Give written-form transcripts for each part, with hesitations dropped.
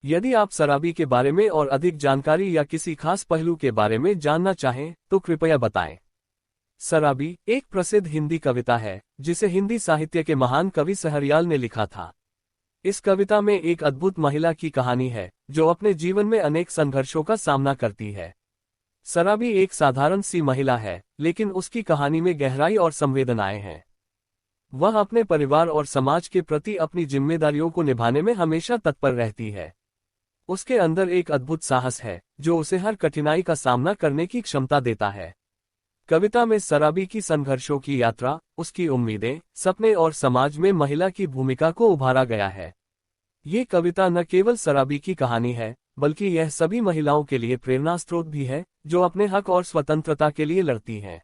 यदि आप शराबी के बारे में और अधिक जानकारी या किसी खास पहलू के बारे में जानना चाहें तो कृपया बताएं। शराबी एक प्रसिद्ध हिंदी कविता है जिसे हिंदी साहित्य के महान कवि सहरयाल ने लिखा था। इस कविता में एक अद्भुत महिला की कहानी है जो अपने जीवन में अनेक संघर्षों का सामना करती है। शराबी एक साधारण सी महिला है, लेकिन उसकी कहानी में गहराई और संवेदनाएं हैं। वह अपने परिवार और समाज के प्रति अपनी जिम्मेदारियों को निभाने में हमेशा तत्पर रहती है। उसके अंदर एक अद्भुत साहस है जो उसे हर कठिनाई का सामना करने की क्षमता देता है। कविता में शराबी की संघर्षों की यात्रा, उसकी उम्मीदें, सपने और समाज में महिला की भूमिका को उभारा गया है। ये कविता न केवल शराबी की कहानी है, बल्कि यह सभी महिलाओं के लिए प्रेरणा स्रोत भी है जो अपने हक और स्वतंत्रता के लिए लड़ती हैं।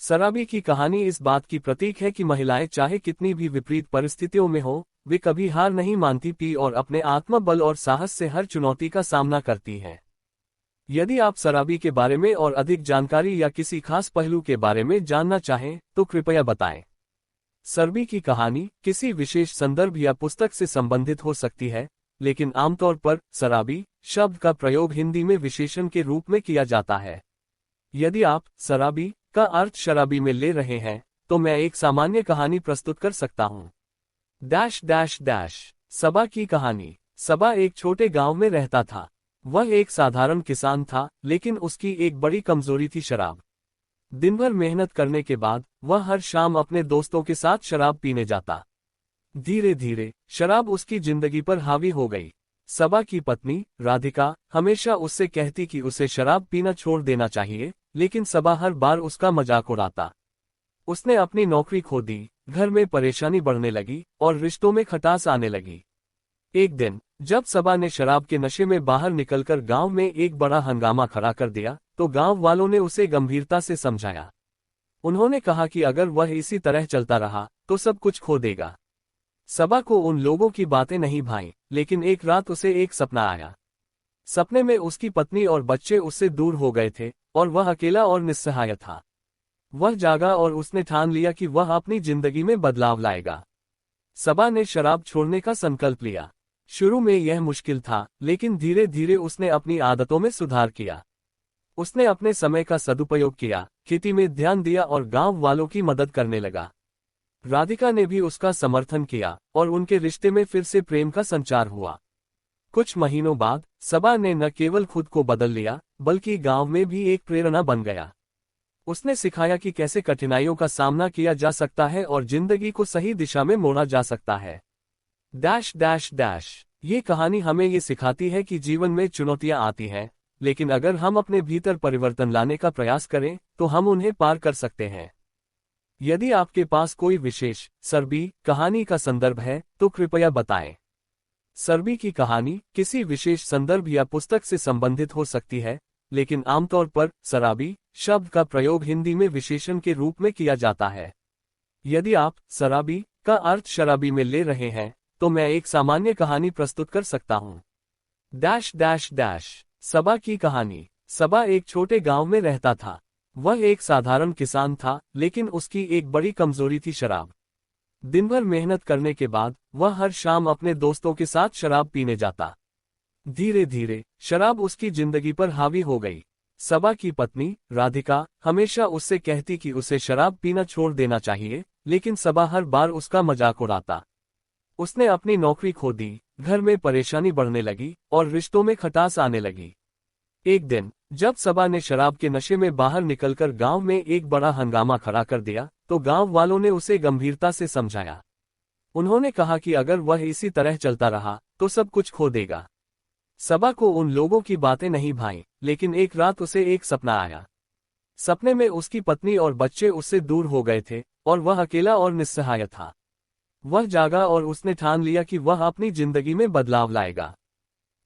शराबी की कहानी इस बात की प्रतीक है कि महिलाएं चाहे कितनी भी विपरीत परिस्थितियों में हो, वे कभी हार नहीं मानती पी और अपने आत्मबल और साहस से हर चुनौती का सामना करती हैं। यदि आप शराबी के बारे में और अधिक जानकारी या किसी खास पहलू के बारे में जानना चाहें तो कृपया बताएं। शराबी की कहानी किसी विशेष संदर्भ या पुस्तक से संबंधित हो सकती है, लेकिन आमतौर पर शराबी शब्द का प्रयोग हिंदी में विशेषण के रूप में किया जाता है। यदि आप शराबी का अर्थ शराबी में ले रहे हैं तो मैं एक सामान्य कहानी प्रस्तुत कर सकता हूँ। Dash dash dash. सबा की कहानी। सबा एक छोटे गांव में रहता था। वह एक साधारण किसान था, लेकिन उसकी एक बड़ी कमजोरी थी शराब। दिन भर मेहनत करने के बाद वह हर शाम अपने दोस्तों के साथ शराब पीने जाता। धीरे धीरे शराब उसकी जिंदगी पर हावी हो गई। सबा की पत्नी राधिका हमेशा उससे कहती कि उसे शराब पीना छोड़ देना चाहिए, लेकिन सबा हर बार उसका मजाक उड़ाता। उसने अपनी नौकरी खो दी, घर में परेशानी बढ़ने लगी और रिश्तों में खटास आने लगी। एक दिन जब सबा ने शराब के नशे में बाहर निकलकर गांव में एक बड़ा हंगामा खड़ा कर दिया तो गांव वालों ने उसे गंभीरता से समझाया। उन्होंने कहा कि अगर वह इसी तरह चलता रहा तो सब कुछ खो देगा। सबा को उन लोगों की बातें नहीं भाईं, लेकिन एक रात उसे एक सपना आया। सपने में उसकी पत्नी और बच्चे उससे दूर हो गए थे और वह अकेला और निस्सहाय था। वह जागा और उसने ठान लिया कि वह अपनी जिंदगी में बदलाव लाएगा। सबा ने शराब छोड़ने का संकल्प लिया। शुरू में यह मुश्किल था, लेकिन धीरे धीरे उसने अपनी आदतों में सुधार किया। उसने अपने समय का सदुपयोग किया, खेती में ध्यान दिया और गांव वालों की मदद करने लगा। राधिका ने भी उसका समर्थन किया और उनके रिश्ते में फिर से प्रेम का संचार हुआ। कुछ महीनों बाद सबा ने न केवल खुद को बदल लिया, बल्कि गांव में भी एक प्रेरणा बन गया। उसने सिखाया कि कैसे कठिनाइयों का सामना किया जा सकता है और जिंदगी को सही दिशा में मोड़ा जा सकता है। Dash dash dash. ये कहानी हमें ये सिखाती है कि जीवन में चुनौतियां आती हैं, लेकिन अगर हम अपने भीतर परिवर्तन लाने का प्रयास करें तो हम उन्हें पार कर सकते हैं। यदि आपके पास कोई विशेष शराबी कहानी का संदर्भ है तो कृपया बताएं। शराबी की कहानी किसी विशेष संदर्भ या पुस्तक से संबंधित हो सकती है, लेकिन आमतौर पर शराबी शब्द का प्रयोग हिंदी में विशेषण के रूप में किया जाता है। यदि आप शराबी का अर्थ शराबी में ले रहे हैं तो मैं एक सामान्य कहानी प्रस्तुत कर सकता हूँ। Dash dash dash. सबा की कहानी। सबा एक छोटे गांव में रहता था। वह एक साधारण किसान था, लेकिन उसकी एक बड़ी कमजोरी थी शराब। दिन भर मेहनत करने के बाद वह हर शाम अपने दोस्तों के साथ शराब पीने जाता। धीरे धीरे शराब उसकी जिंदगी पर हावी हो गई। सबा की पत्नी राधिका हमेशा उससे कहती कि उसे शराब पीना छोड़ देना चाहिए, लेकिन सबा हर बार उसका मजाक उड़ाता। उसने अपनी नौकरी खो दी, घर में परेशानी बढ़ने लगी और रिश्तों में खटास आने लगी। एक दिन जब सबा ने शराब के नशे में बाहर निकलकर गांव में एक बड़ा हंगामा खड़ा कर दिया तो गांव वालों ने उसे गंभीरता से समझाया। उन्होंने कहा कि अगर वह इसी तरह चलता रहा तो सब कुछ खो देगा। सबा को उन लोगों की बातें नहीं भाईं, लेकिन एक रात उसे एक सपना आया। सपने में उसकी पत्नी और बच्चे उससे दूर हो गए थे और वह अकेला और निस्सहाय था। वह जागा और उसने ठान लिया कि वह अपनी जिंदगी में बदलाव लाएगा।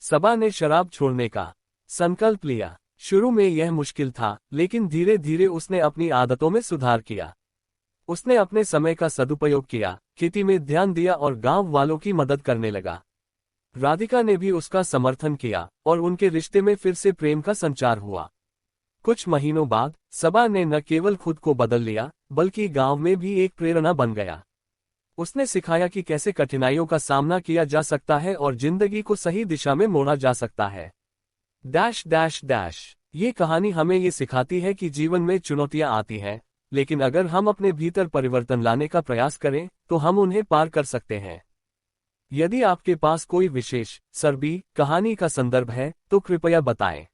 सबा ने शराब छोड़ने का संकल्प लिया। शुरू में यह मुश्किल था, लेकिन धीरे धीरे उसने अपनी आदतों में सुधार किया। उसने अपने समय का सदुपयोग किया, खेती में ध्यान दिया और गांव वालों की मदद करने लगा। राधिका ने भी उसका समर्थन किया और उनके रिश्ते में फिर से प्रेम का संचार हुआ। कुछ महीनों बाद सबा ने न केवल खुद को बदल लिया, बल्कि गांव में भी एक प्रेरणा बन गया। उसने सिखाया कि कैसे कठिनाइयों का सामना किया जा सकता है और जिंदगी को सही दिशा में मोड़ा जा सकता है। Dash dash dash. ये कहानी हमें ये सिखाती है कि जीवन में चुनौतियां आती हैं, लेकिन अगर हम अपने भीतर परिवर्तन लाने का प्रयास करें तो हम उन्हें पार कर सकते हैं। यदि आपके पास कोई विशेष सरबी कहानी का संदर्भ है तो कृपया बताएं।